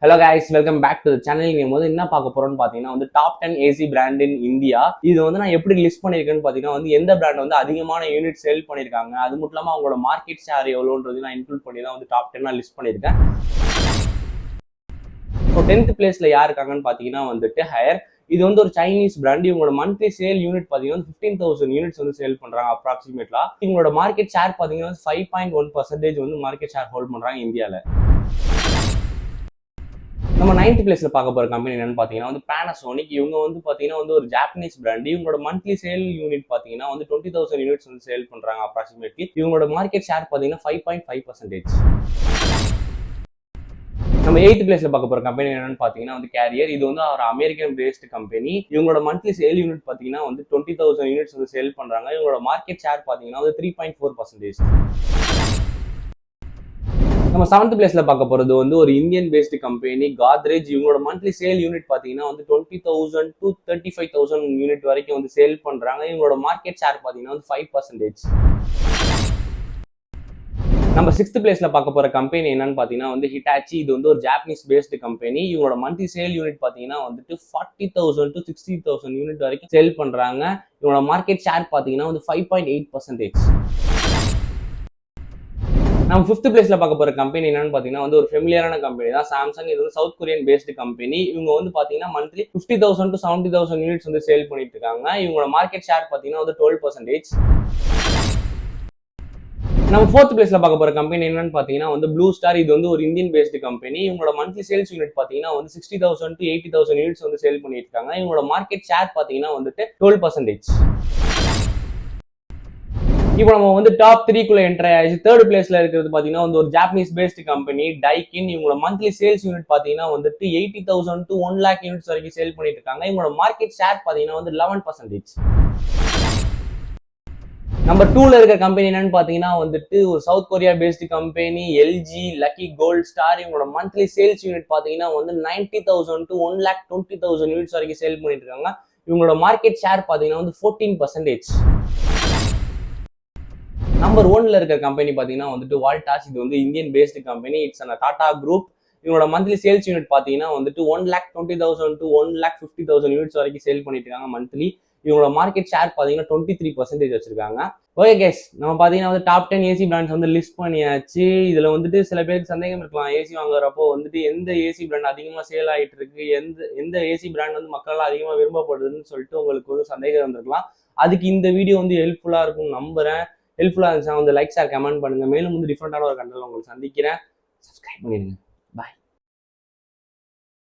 Hello guys, welcome back to the channel. நீங்க வந்து என்ன பார்க்க போறோம்னு பாத்தீங்கன்னா வந்து top 10 AC brand in India. இது வந்து நான் எப்படி லிஸ்ட் பண்ணிருக்கேன்னு பாத்தீங்கன்னா வந்து எந்த பிராண்ட் வந்து அதிகமான யூனிட் சேல் பண்ணிருக்காங்க, அது மட்டும் இல்லாம அவங்களோட மார்க்கெட் ஷேர் எவ்வளோன்றது நான் இன்க்ளூட் பண்ணி தான் வந்து டாப் 10 லிஸ்ட் பண்ணிருக்கேன். ஸோ 10th பிளேஸ்ல யார் இருக்காங்கன்னு பாத்தீங்கன்னா வந்துட்டு ஹையர். இது வந்து ஒரு சைனீஸ் பிராண்ட். இவங்களோட மந்த்லி சேல் யூனிட் பாத்தீங்கன்னா 15,000 யூனிட்ஸ் வந்து சேல் பண்றாங்க அப்ராக்சிமேட்லா. இவங்களோட மார்க்கெட் ஷேர் பாத்தீங்கன்னா 5.1% வந்து மார்க்கெட் ஷேர் ஹோல்ட் பண்றாங்க இந்தியால. நம்ம 9th பிளேஸ்ல பார்க்க போற கம்பெனி என்னன்னு பாத்தீங்கன்னா வந்து Panasonic. இவங்க வந்து பாத்தீங்கன்னா வந்து ஒரு ஜாப்பனீஸ் பிராண்ட். இவங்களோட மந்த்லி சேல் யூனிட் பாத்தீங்கன்னா வந்து 20,000 யூனிட்ஸ் வந்து சேல் பண்றாங்க அப்ராக்சிமேட்லி. இவங்களோட மார்க்கெட் ஷேர் பாத்தீங்கன்னா 5.5%. நம்ம 8th பிளேஸ்ல பார்க்க போற கம்பெனி என்னன்னு பாத்தீங்கன்னா வந்து கேரியர். இது வந்து ஒரு அமெரிக்கன் பேஸ்ட் கம்பெனி. இவங்களோட மந்த்லி சேல் யூனிட் பாத்தீங்கன்னா வந்து 20,000 யூனிட்ஸ் வந்து சேல் பண்றாங்க. இவங்களோட மார்க்கெட் ஷேர் பாத்தீங்கன்னா வந்து 3.4%. நம்ம 7th பிளேஸ்ல பார்க்க போறது வந்து ஒரு இந்தியன் பேஸ்ட் கம்பெனி காத்ரேஜ். இவங்களோட மந்த்லி சேல் யூனிட் பாத்தீங்கன்னா வந்து 20,000 to 35,000 யூனிட் வரைக்கும் வந்து சேல் பண்றாங்க. இவங்களோட மார்க்கெட் ஷேர் பாத்தீங்கன்னா வந்து 5%. நம்ம 6th பிளேஸ்ல பார்க்க போற கம்பெனி என்னன்னு பாத்தீங்கன்னா வந்து ஹிட்டாச்சி. இது வந்து ஒரு ஜாப்பனீஸ் பேஸ்ட் கம்பெனி. இவங்களோட மந்த்லி சேல் யூனிட் பாத்தீங்கன்னா வந்துட்டு 40,000 to 60,000 யூனிட் வரைக்கும் சேல் பண்றாங்க. இவங்களோட மார்க்கெட் ஷேர் பாத்தீங்கன்னா வந்து 5.8%. நம்ம 5th பிளேஸ்ல பார்க்க போற கம்பெனி என்னன்னு பாத்தீங்கன்னா வந்து ஒரு ஃபெமிலியரான கம்பெனி தான் சாம்சங். இது வந்து சவுத் கொரியன் பேஸ்ட் கம்பெனி. இவங்க வந்து பாத்தீங்கன்னா மந்த்லி 50,000 to 70,000 யூனிட்ஸ் வந்து சேல் பண்ணிட்டு இருக்காங்க. இவங்களோட மார்க்கெட் ஷேர் பாத்தீங்கன்னா வந்து 12%. நம்ம 4th பிளேஸ்ல பார்க்க போற கம்பெனி என்னன்னு பாத்தீங்கன்னா வந்து ப்ளூ ஸ்டார். இது வந்து ஒரு இந்தியன் பேஸ்ட் கம்பெனி. இவங்களோட மந்த்லி சேல்ஸ் யூனிட் பாத்தீங்கன்னா வந்து 60,000 to 80,000 யூனிட்ஸ் வந்து சேல் பண்ணிட்டு இருக்காங்க. இவங்களோட மார்க்கெட் ஷேர் பாத்தீங்கன்னா வந்துட்டு 12%. இப்போ நம்ம வந்து டாப் 3 என்டர் ஆயிடுச்சு. 3rd பிளேஸ்ல இருக்கிறது பாத்தீங்கன்னா வந்து ஒரு ஜாப்பனீஸ் பேஸ்ட் கம்பெனி டைக்கின். இவங்களோட மந்த்லி சேல்ஸ் யூனிட் பாத்தீங்கன்னா வந்துட்டு 80,000 to 1 lakh யூனிட்ஸ் வரைக்கும் சேல் பண்ணிட்டு இருக்காங்க. இவங்களோட மார்க்கெட் ஷேர் பாத்தீங்கன்னா வந்து 11%. நம்பர் 2ல இருக்க கம்பெனி என்னன்னு பாத்தீங்கன்னா வந்துட்டு ஒரு South Korea based company LG Lucky Gold Star. இவங்களோட மந்த்லி சேல்ஸ் யூனிட் பாத்தீங்கன்னா வந்து 90,000 to 1,20,000 யூனிட்ஸ் வரைக்கும் சேல் பண்ணிட்டு இருக்காங்க. இவங்களோட மார்க்கெட் ஷேர் பாத்தீங்கன்னா வந்து 14%. நம்பர் 1ல இருக்க கம்பெனி பாத்தீங்கன்னா வந்துட்டு வால்டாஸ். இது வந்து இந்தியன் பேஸ்ட் கம்பெனி. இட்ஸ் அந்த டாடா குரூப். இவங்களோட மந்த்லி சேல்ஸ் யூனிட் பாத்தீங்கன்னா வந்துட்டு 1,20,000 to 1,50,000 யூனிட்ஸ் வரைக்கும் சேல் பண்ணிட்டு இருக்காங்க மந்த்லி. இவங்களோட மார்க்கெட் ஷேர் பாத்தீங்கன்னா 23% வச்சிருக்காங்க. ஓகே கைஸ், நம்ம பாத்தீங்கன்னா வந்து டாப் 10 ஏசி பிராண்ட்ஸ் வந்து லிஸ்ட் பண்ணியாச்சு. இதுல வந்துட்டு சில பேருக்கு சந்தேகம் இருக்கலாம், ஏசி வாங்குறப்போ வந்துட்டு எந்த ஏசி பிராண்ட் அதிகமா சேல் ஆயிட்டு இருக்கு, எந்த ஏசி பிராண்ட் வந்து மக்கள் அதிகமா விரும்பப்படுதுன்னு சொல்லிட்டு உங்களுக்கு வந்து சந்தேகம் இருந்திருக்கலாம். அதுக்கு இந்த வீடியோ வந்து ஹெல்ப்ஃபுல்லா இருக்கும் நம்புறேன். ஹெல்ப்ஃபுல்லா இருந்துச்சுன்னா வந்து லைக் ஷேர் கமெண்ட் பண்ணுங்க. மேலும் வந்து டிஃப்ரெண்டான ஒரு கண்டென்ட் உங்களுக்கு சந்திக்கிறேன். சப்ஸ்கிரைப் பண்ணிடுங்க. பாய்.